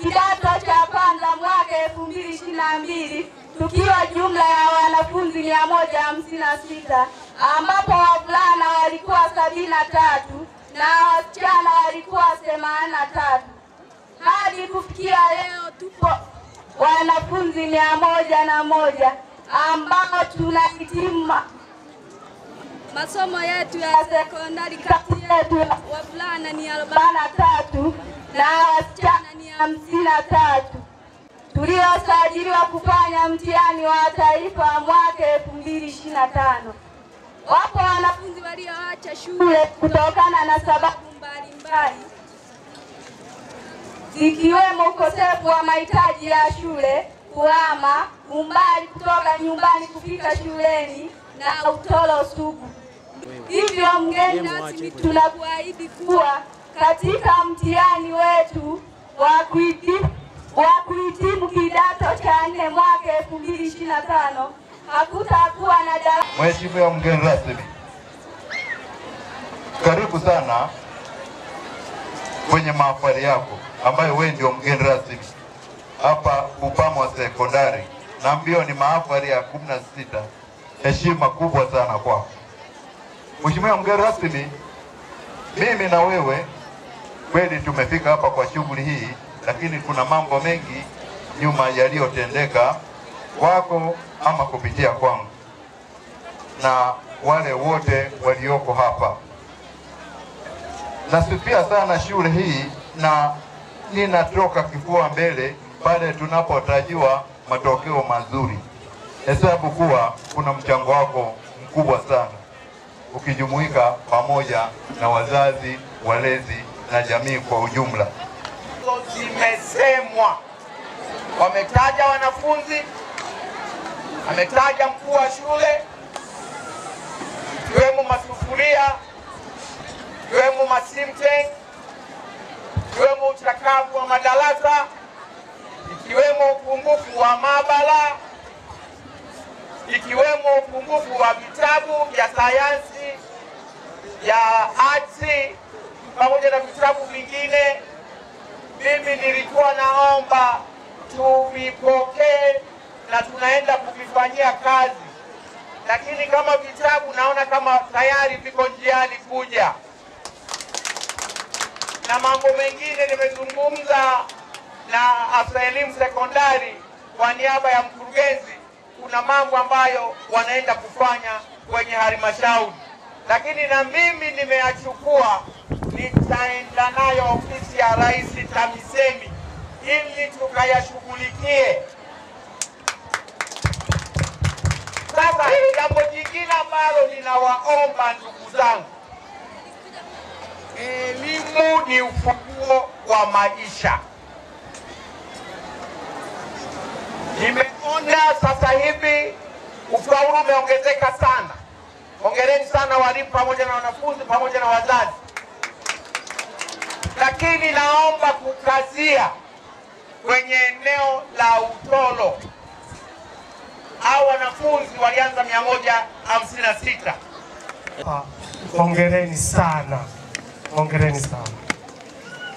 Kidato cha kwanza mwaka 2022 tukiwa jumla ya wanafunzi 156 ambapo wavulana walikuwa 73 na wasichana walikuwa 83. Hadi kufikia leo tupo wanafunzi 101 ambao tunahitimu masomo yetu ya sekondari. Kati yetu wavulana ni 43 na wasichana ni 53 tuliosajiliwa kufanya mtihani wa taifa mwaka 2025. Wapo wanafunzi walioacha shule kutokana na sababu mbalimbali zikiwemo ukosefu wa mahitaji ya shule, kuhama, umbali kutoka nyumbani kufika shuleni na utoro sugu. Hivyo mgeni rasmi, tunakuahidi kuwa katika mtihani wetu wa kuhitimu kidato cha 4 mwaka 2025 hakutakuwa na darasa. Mheshimiwa mgeni rasmi, karibu sana kwenye mahafali yako ambayo wewe ndio mgeni rasmi hapa Upamo Sekondari, na mbio ni mahafali ya 16. Heshima kubwa sana kwako. Mheshimiwa mgeni rasmi, mimi na wewe kweli tumefika hapa kwa shughuli hii, lakini kuna mambo mengi nyuma yaliyotendeka kwako ama kupitia kwangu na wale wote walioko hapa. Nasifia sana shule hii na ninatoka kifua mbele pale tunapotajiwa matokeo mazuri. Hesabu kuwa kuna mchango wako mkubwa sana ukijumuika pamoja na wazazi, walezi na jamii kwa ujumla. Zimesemwa, wametaja wanafunzi, ametaja mkuu wa shule, ikiwemo masufuria, ikiwemo masimte, ikiwemo uchakavu wa madarasa, ikiwemo upungufu wa maabara, ikiwemo upungufu wa vitabu vya sayansi, ya arts pamoja na vitabu vingine. Mimi nilikuwa naomba tuvipokee na tunaenda kuvifanyia kazi, lakini kama vitabu naona kama tayari viko njiani kuja, na mambo mengine nimezungumza na afisa elimu sekondari kwa niaba ya mkurugenzi. Kuna mambo ambayo wanaenda kufanya kwenye halmashauri, lakini na mimi nimeyachukua, nitaenda nayo ofisi ya Rais TAMISEMI ili tukayashughulikie. Sasa jambo jingine ambalo ninawaomba ndugu zangu, elimu ni ufunguo wa maisha. Nimeona sasa hivi ufaulu umeongezeka sana. Hongereni sana walimu pamoja na wanafunzi pamoja na wazazi. Lakini naomba kukazia kwenye eneo la utoro. Hao wanafunzi walianza 156. Hongereni sana. Hongereni sana.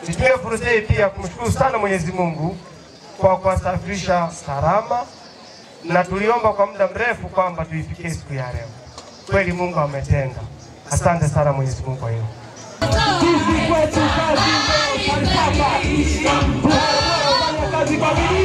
Nitumie fursa hii pia kumshukuru sana Mwenyezi Mungu kwa kuwasafirisha salama, na tuliomba kwa muda mrefu kwamba tuifikie siku ya leo. Kweli Mungu ametenda. Asante sana Mwenyezi Mungu kwa hiyo. Kazi kwa bidii.